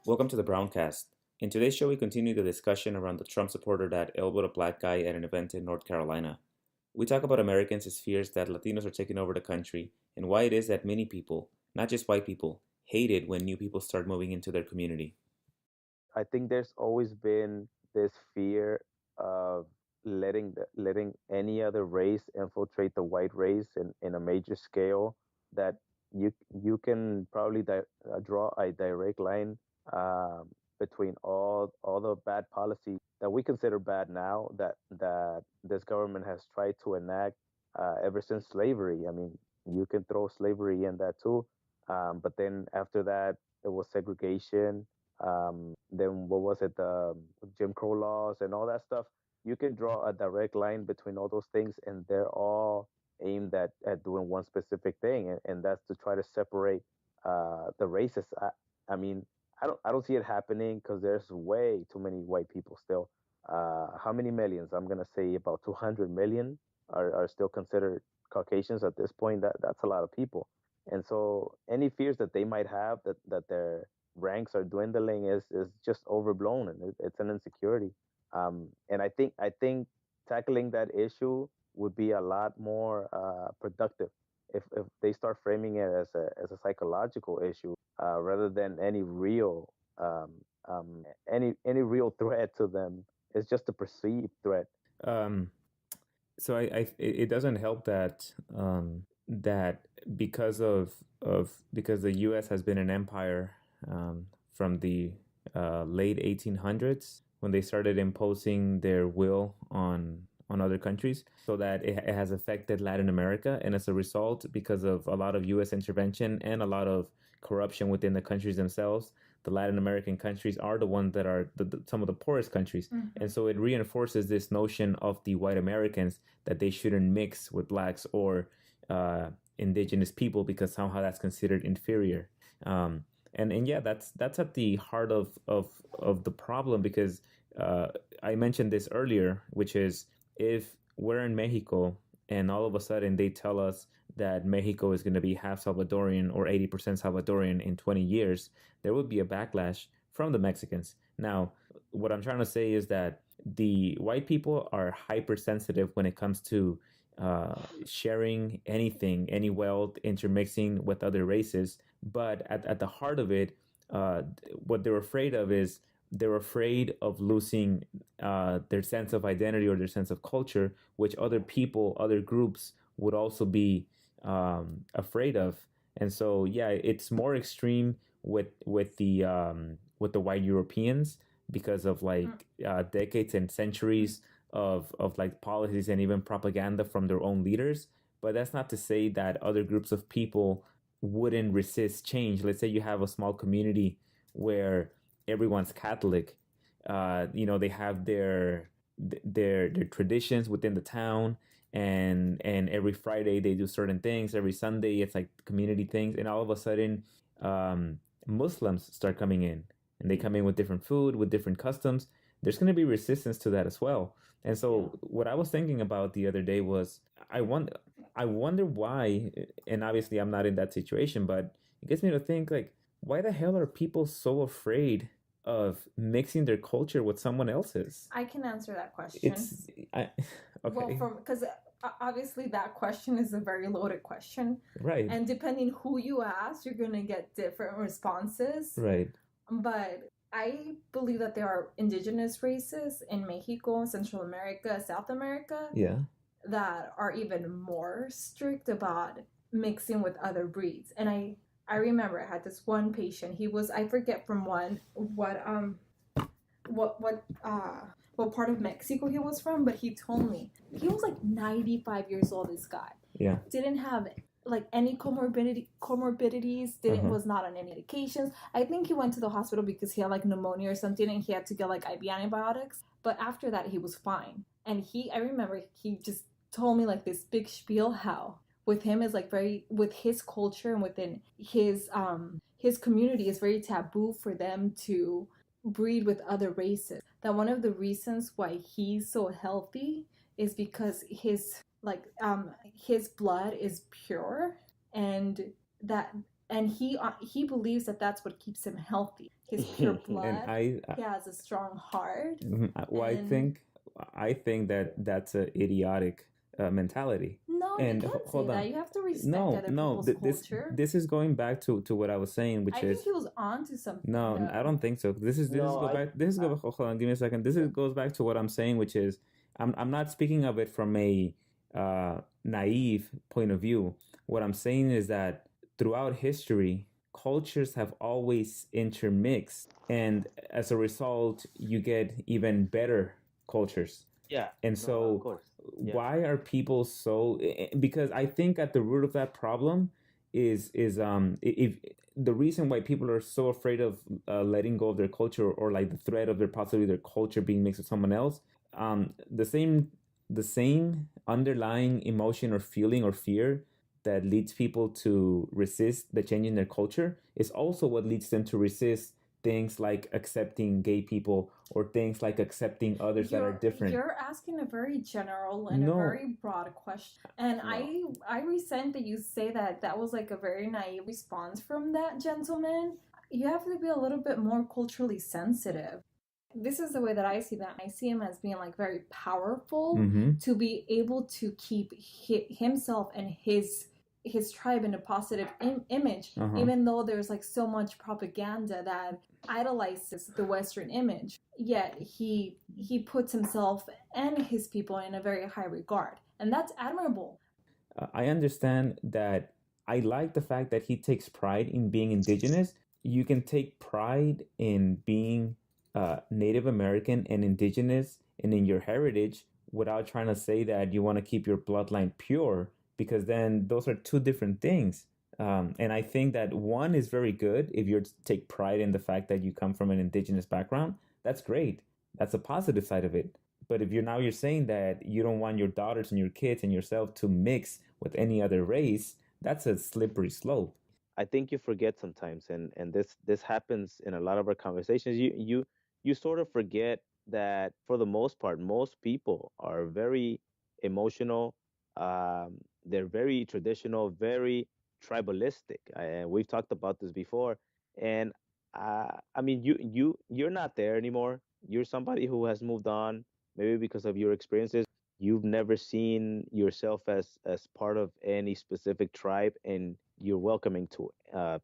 Welcome to the Browncast. In today's show, we continue the discussion around the Trump supporter that elbowed a black guy at an event in North Carolina. We talk about Americans' fears that Latinos are taking over the country and why it is that many people, not just white people, hate it when new people start moving into their community. I think there's always been this fear of letting any other race infiltrate the white race in a major scale that you can probably draw a direct line between all the bad policies that we consider bad now that this government has tried to enact ever since slavery. I mean, you can throw slavery in that too, but then after that there was segregation. Then what was it, the Jim Crow laws and all that stuff. You can draw a direct line between all those things, and they're all aimed at doing one specific thing, and that's to try to separate the races. I mean, I don't see it happening because there's way too many white people still. How many millions? I'm gonna say about 200 million are still considered Caucasians at this point. That's a lot of people, and so any fears that they might have that their ranks are dwindling is just overblown, and it's an insecurity. And I think tackling that issue would be a lot more productive if they start framing it as a psychological issue rather than any real threat to them. It's just a perceived threat. Um, it doesn't help that that because the U.S. has been an empire from the late 1800s when they started imposing their will on other countries, so that it has affected Latin America, and as a result, because of a lot of U.S. intervention and a lot of corruption within the countries themselves, the Latin American countries are the ones that are some of the poorest countries. And so it reinforces this notion of the white Americans that they shouldn't mix with blacks or indigenous people because somehow that's considered inferior. And yeah, that's at the heart of the problem because I mentioned this earlier, which is if we're in Mexico and all of a sudden they tell us that Mexico is going to be half Salvadorian or 80% Salvadorian in 20 years, there would be a backlash from the Mexicans. Now, what I'm trying to say is that the white people are hypersensitive when it comes to sharing anything, any wealth, intermixing with other races. But at the heart of it, what they're afraid of is they're afraid of losing their sense of identity or their sense of culture, which other people, other groups would also be afraid of. And so, yeah, it's more extreme with the white Europeans because of like decades and centuries of like policies and even propaganda from their own leaders. But that's not to say that other groups of people wouldn't resist change. Let's say you have a small community where everyone's Catholic. They have their traditions within the town, and every Friday they do certain things. Every Sunday it's like community things, and all of a sudden, Muslims start coming in, and they come in with different food, with different customs. There's going to be resistance to that as well. And so, what I was thinking about the other day was, I wonder why. And obviously, I'm not in that situation, but it gets me to think like, why the hell are people so afraid of mixing their culture with someone else's? I can answer that question. It's I Well, okay, from because obviously that question is a very loaded question, right, and depending who you ask, you're gonna get different responses. right, But I believe that there are indigenous races in Mexico, Central America, South America yeah, that are even more strict about mixing with other breeds. And I remember I had this one patient. He was, I forget from one what part of Mexico he was from, but he told me he was like 95 years old. This guy yeah, didn't have like any comorbidities, didn't uh-huh, was not on any medications. I think he went to the hospital because he had like pneumonia or something, and he had to get like IV antibiotics. But after that, he was fine. And I remember he just told me like this big spiel how with him is like very with his culture and within his community is very taboo for them to breed with other races. That one of the reasons why he's so healthy is because his blood is pure, and that and he believes that that's what keeps him healthy. His pure And blood. He has a strong heart. well, And I think that that's a idiotic mentality. no, you And can't say hold on, that. You have to respect no, other no, people's this culture. this is going back to what I was saying, which I think is he was on to something no, I though. don't think so. This is No, go back. This is I go. Hold on, give me a second. Goes back to what I'm saying, which is I'm not speaking of it from a naive point of view. What I'm saying is that throughout history, cultures have always intermixed, and as a result, you get even better cultures. yeah, And no, of so, course, yeah. why are people so? Because I think at the root of that problem is if the reason why people are so afraid of letting go of their culture, or like the threat of their possibly their culture being mixed with someone else, the same underlying emotion or feeling or fear that leads people to resist the change in their culture is also what leads them to resist things like accepting gay people or things like accepting others that are different. You're asking a very general and a No, very broad question, and No, I resent that you say that that was like a very naive response from that gentleman. You have to be a little bit more culturally sensitive. This is the way that I see that. I see him as being like very powerful mm-hmm, to be able to keep himself and his tribe in a positive image, uh-huh. even though there's like so much propaganda that idolizes the Western image. Yet he puts himself and his people in a very high regard, and that's admirable. I understand that. I like the fact that he takes pride in being indigenous. You can take pride in being Native American and indigenous and in your heritage without trying to say that you want to keep your bloodline pure, because then those are two different things. And I think that one is very good if you take pride in the fact that you come from an indigenous background. That's great. That's a positive side of it. But if you're saying that you don't want your daughters and your kids and yourself to mix with any other race, that's a slippery slope. I think you forget sometimes, and this happens in a lot of our conversations. You sort of forget that for the most part, most people are very emotional. They're very traditional, very tribalistic. And we've talked about this before. And I mean, you're not there anymore. You're somebody who has moved on, maybe because of your experiences. You've never seen yourself as part of any specific tribe, and you're welcoming to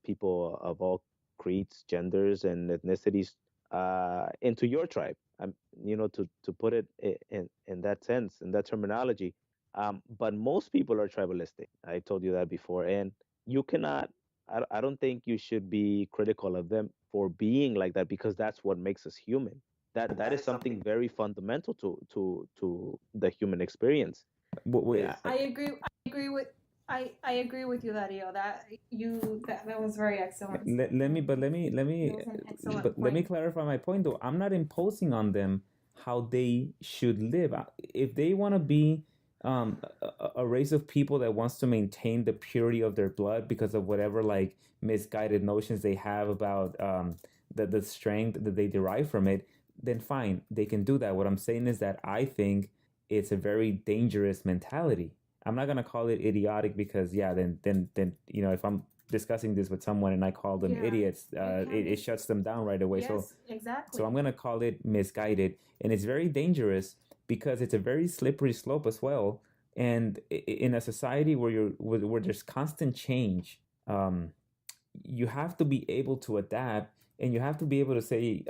people of all creeds, genders, and ethnicities into your tribe. To put it in that sense, in that terminology. But most people are tribalistic. I told you that before, and you cannot. I don't think you should be critical of them for being like that, because that's what makes us human. That is something very fundamental to the human experience. Wait, Is I agree. I agree with. I agree with you, Dario. That was very excellent. let me but let me It was an excellent but let me point. clarify my point though. I'm not imposing on them how they should live. If they want to be a race of people that wants to maintain the purity of their blood because of whatever like misguided notions they have about the strength that they derive from it, then fine, they can do that. What I'm saying is that I think it's a very dangerous mentality. I'm not gonna call it idiotic because yeah, then if I'm discussing this with someone and I call them Yeah, idiots, it can it be. shuts them down right away. So Yes, exactly. so I'm gonna call it misguided, and it's very dangerous because it's a very slippery slope as well. And in a society where there's constant change, um, you have to be able to adapt, and you have to be able to say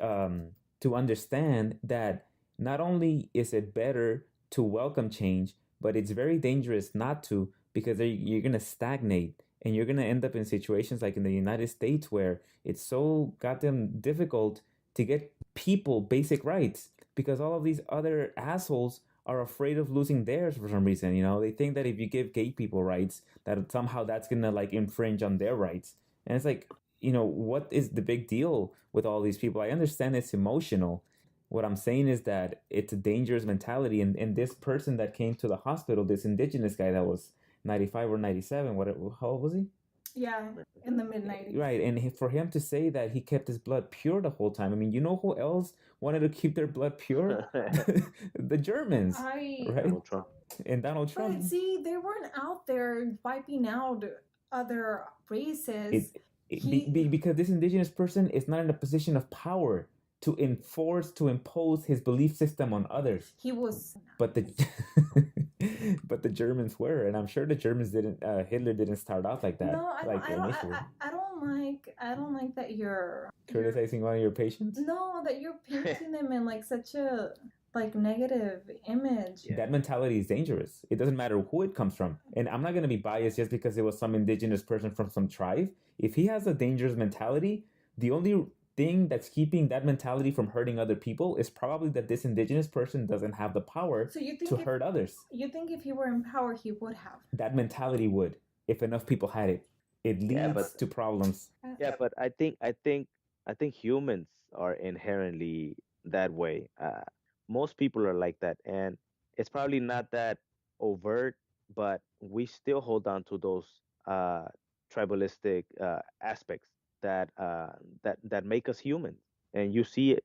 to understand that not only is it better to welcome change, but it's very dangerous not to, because you're going to stagnate, and you're going to end up in situations like in the United States where it's so goddamn difficult to get people basic rights because all of these other assholes are afraid of losing theirs for some reason. They think that if you give gay people rights, that somehow that's gonna like infringe on their rights. And it's like, what is the big deal with all these people? I understand it's emotional. What I'm saying is that it's a dangerous mentality. And this person that came to the hospital, this indigenous guy that was 95 or 97, how old was he? Yeah, in the mid 90s. Right. And for him to say that he kept his blood pure the whole time, I mean, you know who else wanted to keep their blood pure? The Germans, I right? Donald Trump. And Donald But Trump. see, they weren't out there wiping out other It, races, it he because this indigenous person is not in a position of power to enforce, to impose his belief system on others. he was. But the but the Germans were, and I'm sure the Germans didn't. Hitler didn't start off like that, No, I don't. like I don't. initially. I don't like. I don't like that you're. Criticizing one of your patients. No, that you're painting them in like such a like negative image. Yeah. That mentality is dangerous. It doesn't matter who it comes from. And I'm not going to be biased just because it was some indigenous person from some tribe. If he has a dangerous mentality, the only thing that's keeping that mentality from hurting other people is probably that this indigenous person doesn't have the power So you to think hurt others. you think if he were in power, he would have. That mentality would, if enough people had it. It Yeah, leads but to problems. yeah, but I think humans are inherently that way. Most people are like that, and it's probably not that overt, but we still hold on to those uh, tribalistic aspects that that make us human. And you see it,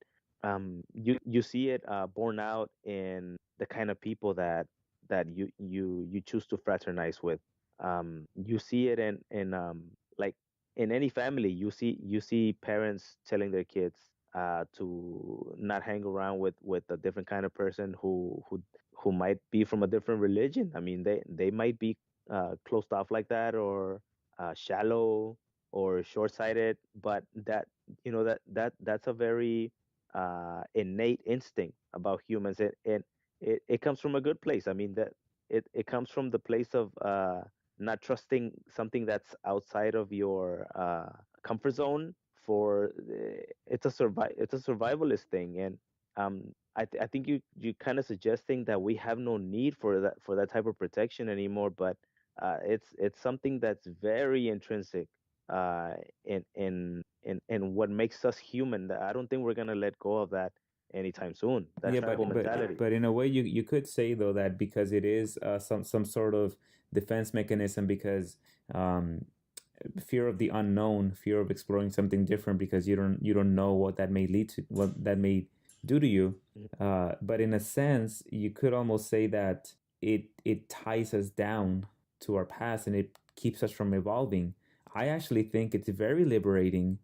you see it borne out in the kind of people that you choose to fraternize with. You see it in like in any family. You see parents telling their kids to not hang around with a different kind of person who might be from a different religion. I mean, they might be closed off like that, or shallow, or short-sighted, but that's a very innate instinct about humans, and it comes from a good place. I mean, that it comes from the place of not trusting something that's outside of your comfort zone. For it's a survivalist thing. And I think you kind of suggesting that we have no need for that type of protection anymore, but it's something that's very intrinsic uh, in what makes us human. That I don't think we're gonna let go of that anytime soon. That Yeah, tribal mentality. but in a way, you could say though that because it is some sort of defense mechanism, because um, fear of the unknown, fear of exploring something different, because you don't know what that may lead to, what that may do to you. Mhm. But in a sense, you could almost say that it ties us down to our past and it keeps us from evolving. I actually think it's very liberating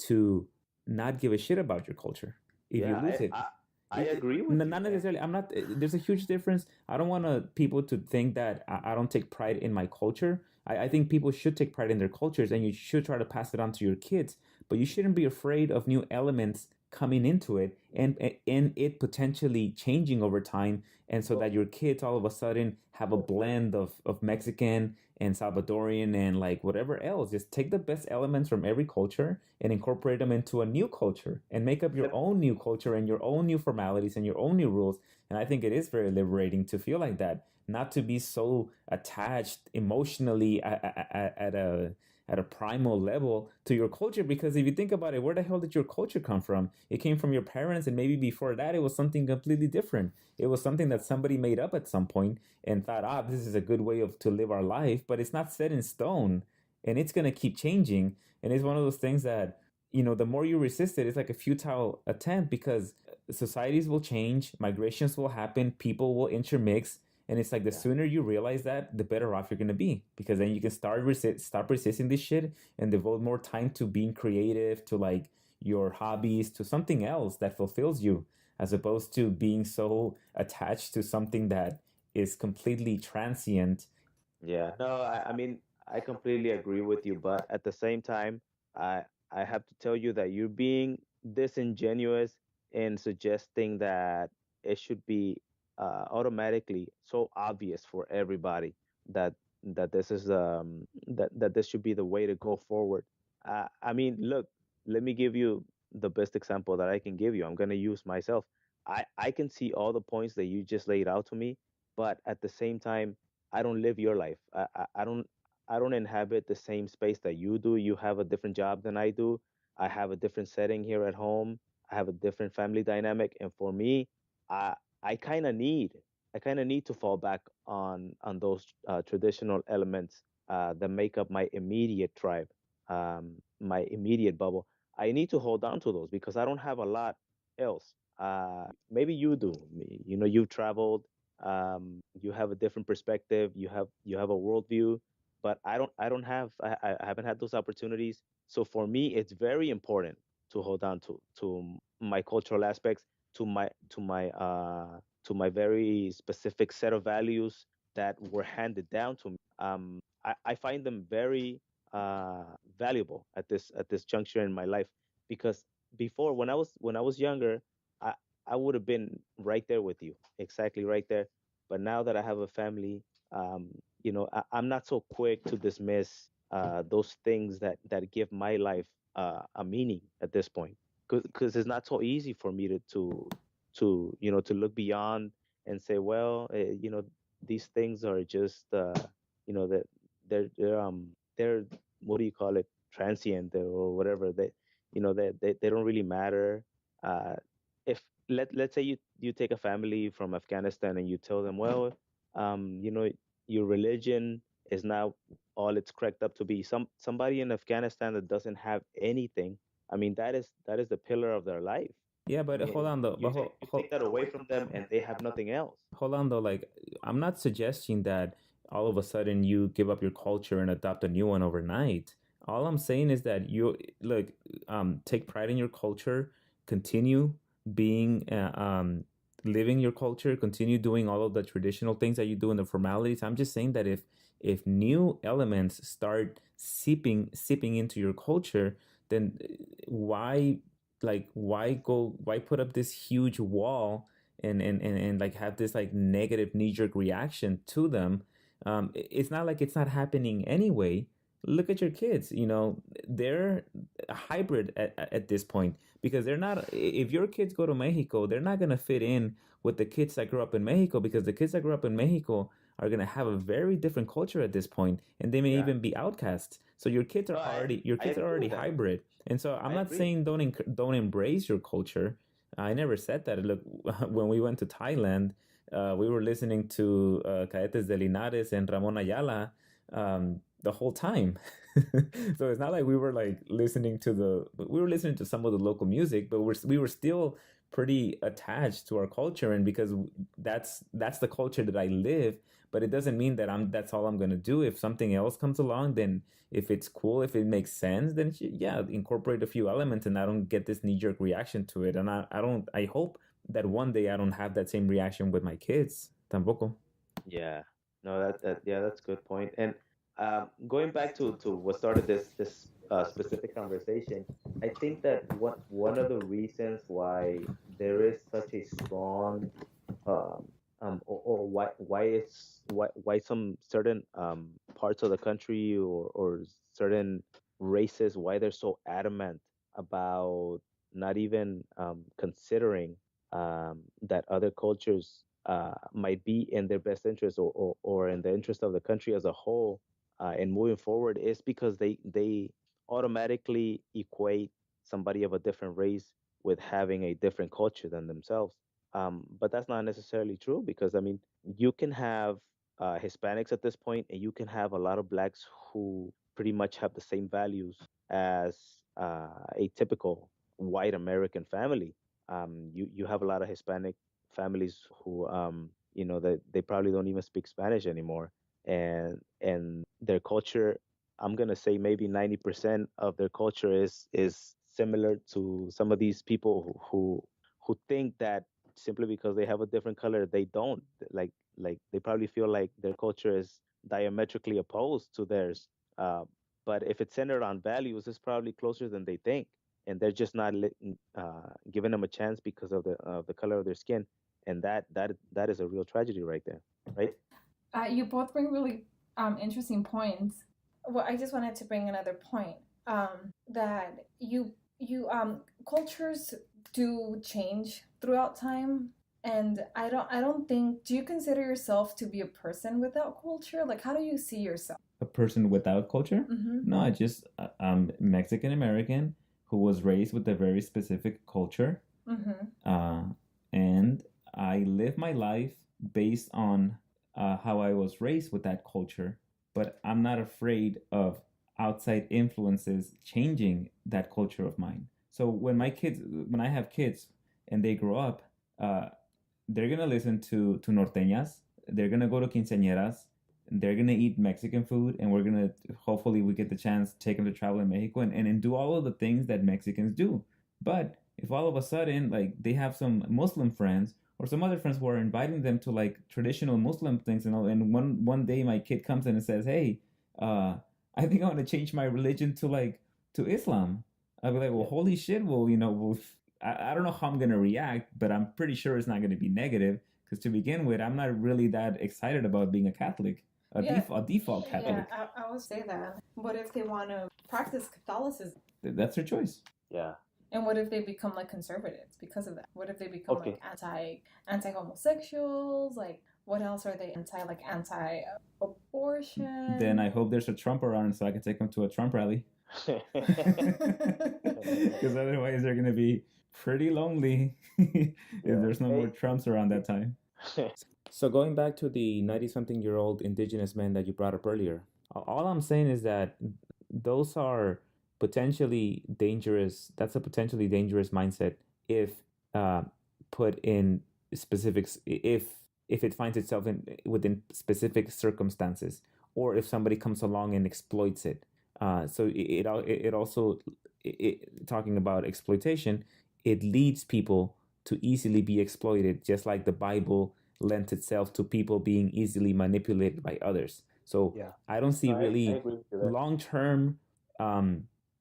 to not give a shit about your culture if you Yeah, lose I, it. I I agree with Not you. necessarily. I'm not. There's a huge difference. I don't want people to think that I don't take pride in my culture. I think people should take pride in their cultures, and you should try to pass it on to your kids. But you shouldn't be afraid of new elements coming into it, and it potentially changing over time, and so Well, that your kids all of a sudden have a blend of Mexican and Salvadorian and like whatever else. Just take the best elements from every culture and incorporate them into a new culture and make up your let, own new culture and your own new formalities and your own new rules. And I think it is very liberating to feel like that, not to be so attached emotionally at a primal level to your culture. Because if you think about it, where the hell did your culture come from? It came from your parents, and maybe before that it was something completely different. It was something that somebody made up at some point and thought, this is a good way of to live our life, but it's not set in stone, and it's going to keep changing. And it's one of those things that, the more you resist it, it's like a futile attempt, because societies will change, migrations will happen, people will intermix, and it's like the yeah. sooner you realize that, the better off you're gonna be, because then you can stop resisting this shit and devote more time to being creative, to like your hobbies, to something else that fulfills you, as opposed to being so attached to something that is completely transient. Yeah, no, I mean, I completely agree with you, but at the same time, I I have to tell you that you're being disingenuous in suggesting that it should be automatically so obvious for everybody that that this should be the way to go forward. I mean, look, let me give you the best example that I can give you. I'm gonna use myself. I can see all the points that you just laid out to me, but at the same time, I don't live your life. I don't inhabit the same space that you do. You have a different job than I do. I have a different setting here at home. I have a different family dynamic, and for me, I I kind of need I kind of need to fall back on those traditional elements that make up my immediate tribe, my immediate bubble. I need to hold on to those because I don't have a lot else. Maybe you do. You've traveled, you have a different perspective, you have a worldview, but I haven't had those opportunities. So for me, it's very important to hold on to my cultural aspects, to my very specific set of values that were handed down to me. I find them very valuable at this juncture in my life, because before, when I was younger, I I would have been right there with you, exactly right there. But now that I have a family, um, I'm not so quick to dismiss those things that give my life a meaning at this point, because it's not so easy for me to look beyond and say, well, these things are just that they're, what do you call it, transient or whatever, they don't really matter. uh if let's say you take a family from Afghanistan and you tell them, well, your religion is now all it's cracked up to be. Somebody in Afghanistan that doesn't have anything, I mean, that is the pillar of their life. Yeah, I but mean, hold on though. you take that away from them and they have nothing else. Hold on though. Like, I'm not suggesting that all of a sudden you give up your culture and adopt a new one overnight. All I'm saying is that you look, take pride in your culture, continue being, living your culture, continue doing all of the traditional things that you do and the formalities. I'm just saying that if new elements start seeping into your culture, then why, like, why put up this huge wall and like have this like negative knee-jerk reaction to them? It's not like it's not happening anyway. Look at your kids, they're a hybrid at this point, because they're not, if your kids go to Mexico, they're not going to fit in with the kids that grew up in Mexico, because the kids that grew up in Mexico are going to have a very different culture at this point, and they may Yeah. even be outcasts. So your kids are No, already your I kids are agree already with that. hybrid. And so I'm I not agree. saying don't embrace your culture. I never said that. Look, when we went to Thailand, we were listening to Cadetes de Linares and Ramon Ayala the whole time. So it's not like we were like we were listening to some of the local music, but we were still pretty attached to our culture, and because that's the culture that I live. But it doesn't mean that that's all I'm gonna do. If something else comes along, then if it's cool, if it makes sense, then yeah, incorporate a few elements, and I don't get this knee jerk reaction to it. And I hope that one day I don't have that same reaction with my kids. Tampoco. Yeah. No, yeah, that's a good point. And going back to what started this specific conversation, I think that one of the reasons why there is such a strong or why some certain parts of the country, or certain races, why they're so adamant about not even considering that other cultures might be in their best interest, or in the interest of the country as a whole, and moving forward, is because they automatically equate somebody of a different race with having a different culture than themselves. But that's not necessarily true, because I mean, you can have Hispanics at this point, and you can have a lot of blacks who pretty much have the same values as a typical white American family. You have a lot of Hispanic families who, that they probably don't even speak Spanish anymore, and their culture, I'm gonna say maybe 90% of their culture is similar to some of these people who think that simply because they have a different color, they don't like they probably feel like their culture is diametrically opposed to theirs. uh, but if it's centered on values, it's probably closer than they think, and they're just not giving them a chance because of the color of their skin. And that is a real tragedy right there, right? You both bring really interesting points. Well, I just wanted to bring another point, that you cultures do change throughout time, and I don't think, do you consider yourself to be a person without culture? Like, how do you see yourself? A person without culture? Mm-hmm. No, I just Mexican American who was raised with a very specific culture, Mm-hmm. and I live my life based on how I was raised with that culture. But I'm not afraid of outside influences changing that culture of mine. So when I have kids and they grow up, uh, they're gonna listen to norteñas. They're gonna go to quinceañeras. they're gonna eat Mexican food, and we're gonna hopefully we get the chance to take them to travel in Mexico and do all of the things that Mexicans do. But if all of a sudden like they have some Muslim friends or some other friends who are inviting them to like traditional Muslim things and all, and one day my kid comes in and says, "Hey, uh, I think I want to change my religion to like to Islam." I'll be like, "Well, Yeah. holy shit! Well, I don't know how I'm gonna react, but I'm pretty sure it's not gonna be negative because to begin with, I'm not really that excited about being a Catholic, Yeah. a default Yeah, Catholic. I would say that. What if they want to practice Catholicism? That's their choice. Yeah. And what if they become like conservatives because of that? What if they become Okay. like anti homosexuals? Like what else are they anti abortion? Then I hope there's a Trump around so I can take them to a Trump rally. Because otherwise they're gonna be pretty lonely if Yeah. there's no more Hey. Trumps around that time. So going back to the 90-something-year-old indigenous men that you brought up earlier, all I'm saying is that those are potentially dangerous. That's a potentially dangerous mindset if uh, put in specifics. If it finds itself in within specific circumstances, or if somebody comes along and exploits it. So it also talking about exploitation, it leads people to easily be exploited, just like the Bible lent itself to people being easily manipulated by others. So Yeah. I don't see No, I really agree with you there. long term.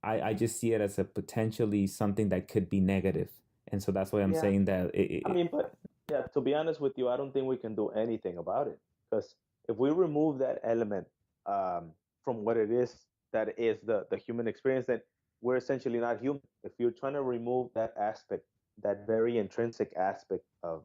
I just see it as a potentially something that could be negative, and so that's why I'm Yeah. saying that. I mean, but yeah, to be honest with you, I don't think we can do anything about it because if we remove that element from what it is that is the human experience, then we're essentially not human. If you're trying to remove that aspect, that very intrinsic aspect of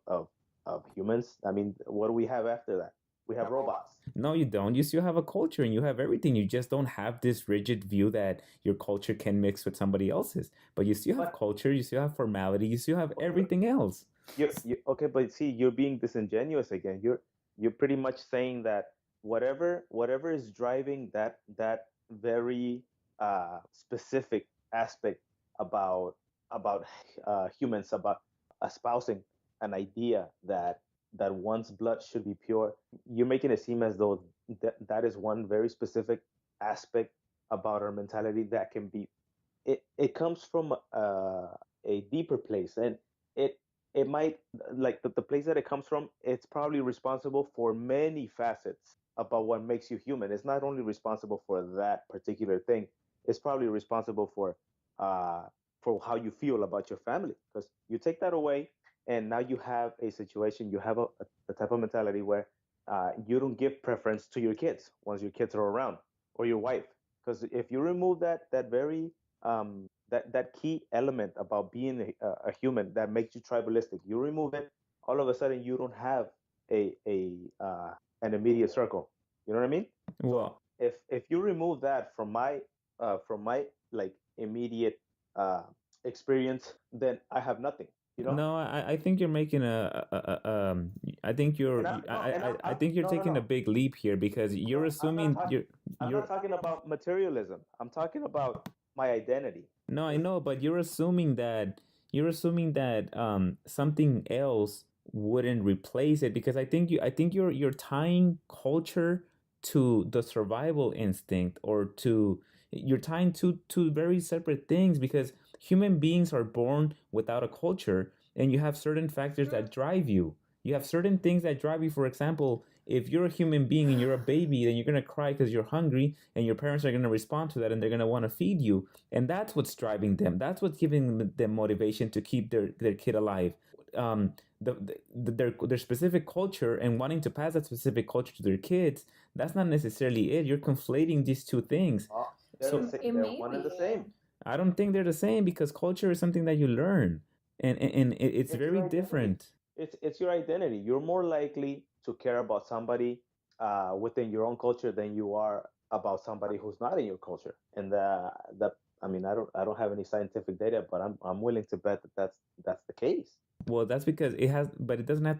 humans, I mean, what do we have after that? We have robots. No, you don't. You still have a culture and you have everything. You just don't have this rigid view that your culture can mix with somebody else's. But you still have But culture, you still have formality, you still have everything else. you okay, but see, you're being disingenuous again. You're pretty much saying that whatever is driving that very specific aspect about about humans, about espousing an idea that one's blood should be pure. You're making it seem as though that is one very specific aspect about our mentality that can be it comes from a deeper place, and it it might like the place that it comes from, it's probably responsible for many facets about what makes you human. It's not only responsible for that particular thing, it's probably responsible uh for how you feel about your family, because you take that away and now you have a situation, you have a type of mentality where you don't give preference to your kids once your kids are around, or your wife, because if you remove that very that key element about being a human that makes you tribalistic, you remove it, all of a sudden you don't have a an immediate circle. You know what I mean? So Well, if you remove that from my like immediate uh, experience, then I have nothing. You know? no, I think you're making I think And I no, and I think you're no, no, taking a no, big leap here because you're no. assuming I'm not talking about materialism. I'm talking about my identity. no, I Because know, but you're assuming that something else wouldn't replace it because I think you're tying culture to the survival instinct or to you're tying two very separate things because human beings are born without a culture and you have certain factors that drive you. You have certain things that drive you. For example, if you're a human being and you're a baby, then you're gonna cry because you're hungry, and your parents are gonna respond to that, and they're gonna want to feed you, and that's what's driving them. That's what's giving them motivation to keep their kid alive. Um, their specific culture and wanting to pass that specific culture to their kids. That's not necessarily it. You're conflating these two things. oh, So It they're may one and the be. same. I don't think they're the same because culture is something that you learn, and it's It's your very identity. different. It's your identity. You're more likely to care about somebody within your own culture than you are about somebody who's not in your culture. And that I mean, I don't have any scientific data, but I'm willing to bet that that's the case. Well, that's because it has, but it doesn't have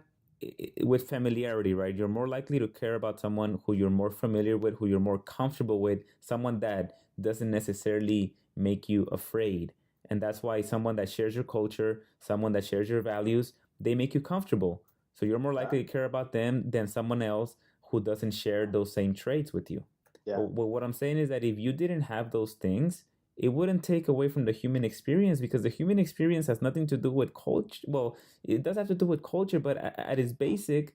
with familiarity, right? You're more likely to care about someone who you're more familiar with, who you're more comfortable with, someone that doesn't necessarily make you afraid. And that's why someone that shares your culture, someone that shares your values, they make you comfortable. So you're more likely to Exactly. care about them than someone else who doesn't share those same traits with you. Yeah. But what I'm saying is that if you didn't have those things, it wouldn't take away from the human experience, because the human experience has nothing to do with culture. Well, it does have to do with culture, but at its basic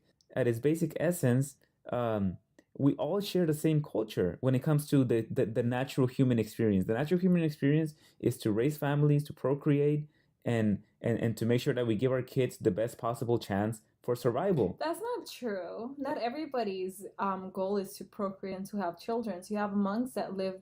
essence, um, we all share the same culture when it comes to the natural human experience. The natural human experience is to raise families, to procreate, and to make sure that we give our kids the best possible chance for survival. That's not true. Not everybody's goal is to procreate and to have children. So you have monks that live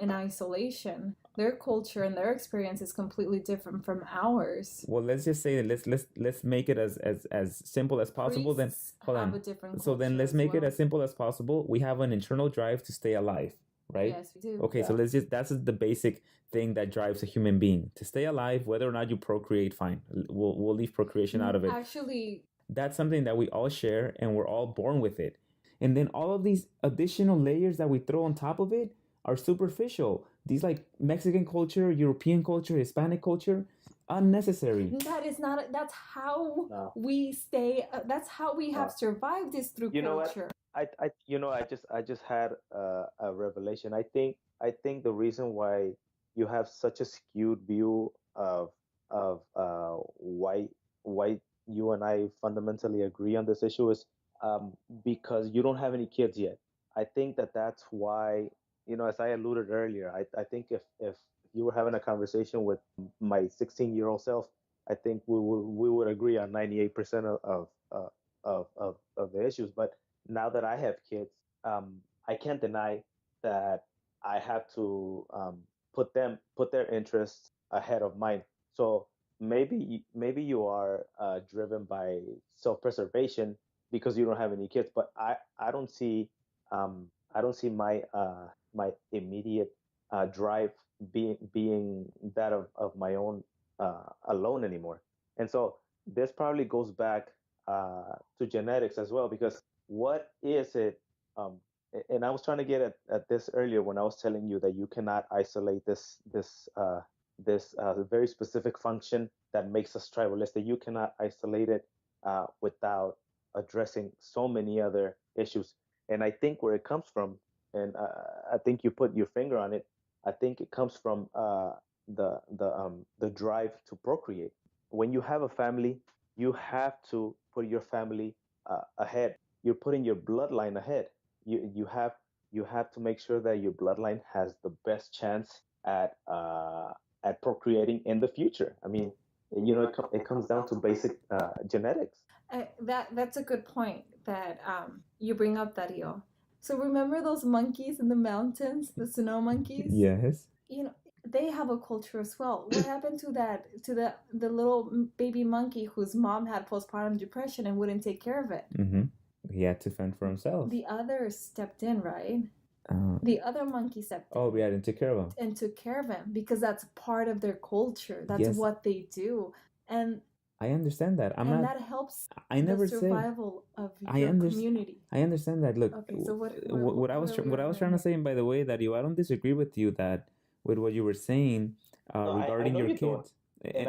in isolation. Their culture and their experience is completely different from ours. Well, let's just say that let's make it as simple as possible. Then Priests hold have a on. different So then culture let's as make it well. as simple as possible. We have an internal drive to stay alive, right? Yes, we do. Okay, so Yeah. let's just that's the basic thing that drives a human being to stay alive. Whether or not you procreate, fine. We'll leave procreation out of it. Actually, That's something that we all share, and we're all born with it. And then all of these additional layers that we throw on top of it are superficial. These like Mexican culture, European culture, Hispanic culture, unnecessary. that is not. That's how No. we stay. That's how we have No. survived is through You know what? culture. I just had a revelation. I think the reason why you have such a skewed view of why you and I fundamentally agree on this issue is because you don't have any kids yet. I think that's why, as I alluded earlier, I think if you were having a conversation with my 16-year-old self, I think we would agree on 98% of the issues. But now that I have kids, I can't deny that I have to put their interests ahead of mine. So maybe you are driven by self-preservation because you don't have any kids, but I don't see my immediate drive being that of my own alone anymore. And so this probably goes back to genetics as well, because what is it? Um, and I was trying to get at this earlier when I was telling you that you cannot isolate this very specific function that makes us tribalistic. You cannot isolate it without addressing so many other issues. And I think where it comes from, and I think you put your finger on it. I think it comes from the drive to procreate. When you have a family, you have to put your family ahead. You're putting your bloodline ahead. You have to make sure that your bloodline has the best chance at procreating in the future. I mean, it comes down to basic genetics. That's a good point that you bring up, Dario. So remember those monkeys in the mountains, the snow monkeys? Yes. You know, they have a culture as well. What happened to the little baby monkey whose mom had postpartum depression and wouldn't take care of it? Mm-hmm. He had to fend for himself. The others stepped in, right? Uh, The other monkey stepped in oh, yeah, and took care of him. and took care of him because that's part of their culture. That's Yes. what they do. And I understand that. that helps I never the said. survival of I your understand. community. I understand that. Look, Okay, so what what I was are we what I was trying to say, and by the way, that I don't disagree with you that with what you were saying No, I regarding know your you don't, kids.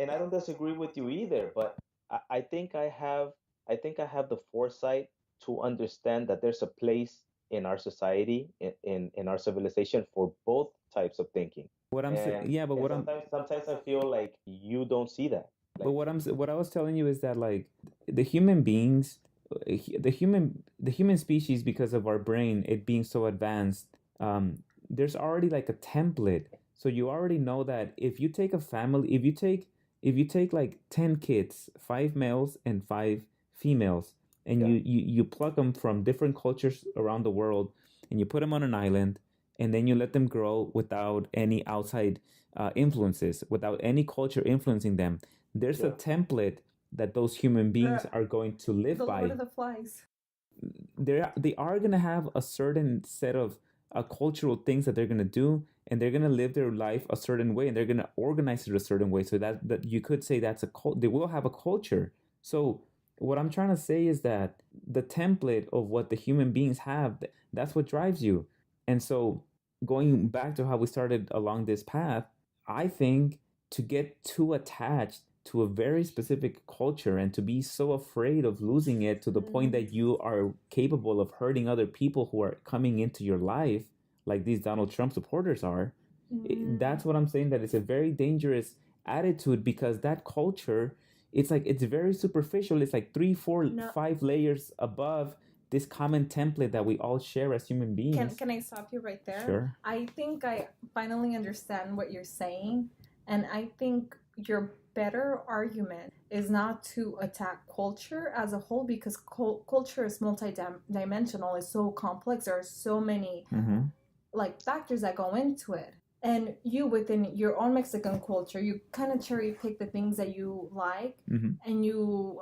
and I don't disagree with you either. But I think I have the foresight to understand that there's a place in our society, in our civilization, for both types of thinking. What I'm saying, And yeah, but and what I'm sometimes I feel like you don't see that. But Like, what I was telling you is that like the human beings, the human species, because of our brain it being so advanced, there's already like a template. So you already know that if you take a family, if you take like 10 kids, 5 males and 5 females, and yeah, you pluck them from different cultures around the world, and you put them on an island, and then you let them grow without any outside influences, without any culture influencing them, there's a yeah, template that those human beings are going to live The Lord by. of the Flies. They are going to have a certain set of cultural things that they're going to do, and they're going to live their life a certain way, and they're going to organize it a certain way, so that you could say that's a cult. They will have a culture. So what I'm trying to say is that the template of what the human beings have, that's what drives you. And so going back to how we started along this path, I think to get too attached to a very specific culture and to be so afraid of losing it to the point Mm. that you are capable of hurting other people who are coming into your life, like these Donald Trump supporters are. Mm. That's what I'm saying, that it's a very dangerous attitude, because that culture, it's like it's very superficial. It's like three, four, No, 5 layers above this common template that we all share as human beings. can I stop you right there? Sure. I think I finally understand what you're saying, and I think your better argument is not to attack culture as a whole, because culture is multi-dimensional, it's so complex, there are so many Mm-hmm. like factors that go into it. And you, within your own Mexican culture, you kind of cherry pick the things that you like, Mm-hmm. and you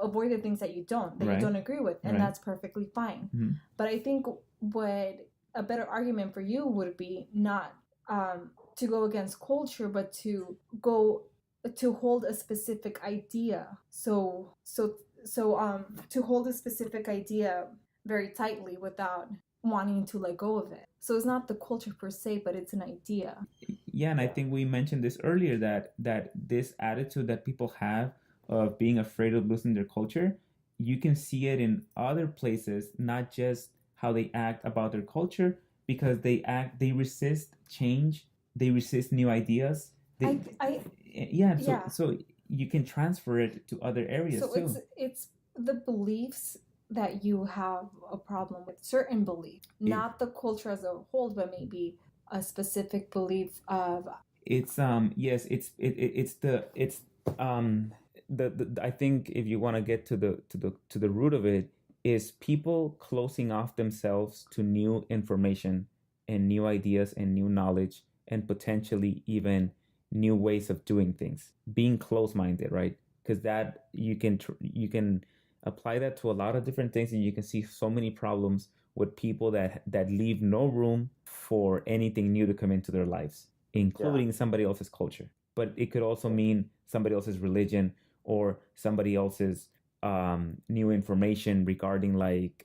avoid the things that you don't Right. agree with, and Right. that's perfectly fine. Mm-hmm. But I think what a better argument for you would be not to go against culture, but to go to hold a specific idea. To hold a specific idea very tightly without wanting to let go of it. So it's not the culture per se, but it's an idea. Yeah, and I Yeah. think we mentioned this earlier, that this attitude that people have of being afraid of losing their culture, you can see it in other places, not just how they act about their culture, because they resist change, they resist new ideas. Yeah, so Yeah. so you can transfer it to other areas So too. it's the beliefs that you have a problem with, certain beliefs, not the culture as a whole, but maybe a specific belief of. It's yes, it's the I think if you want to get to the root of it, is people closing off themselves to new information and new ideas and new knowledge, and potentially even new ways of doing things, being close-minded, right? Because that you can apply that to a lot of different things, and you can see so many problems with people that leave no room for anything new to come into their lives, Yeah. including somebody else's culture. But it could also mean somebody else's religion, or somebody else's new information regarding like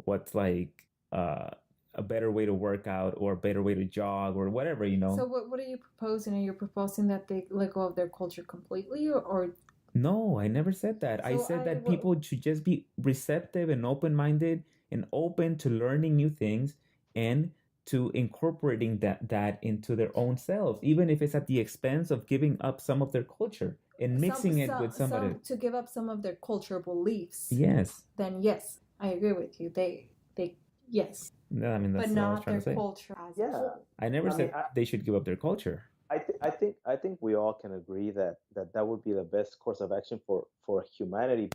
what's like a better way to work out, or a better way to jog, or whatever, you know. So what are you proposing? Are you proposing that they let go of their culture completely, or No, I never said that. I So said I that what people should just be receptive and open-minded and open to learning new things, and to incorporating that into their own selves, even if it's at the expense of giving up some of their culture and mixing it with somebody. some to give up some of their cultural beliefs? Yes. Then yes, I agree with you. They yes, No, I mean, but that's what I was not trying their to say. culture as a Yeah. whole. I never I said mean, they should give up their culture. I think we all can agree that would be the best course of action for humanity.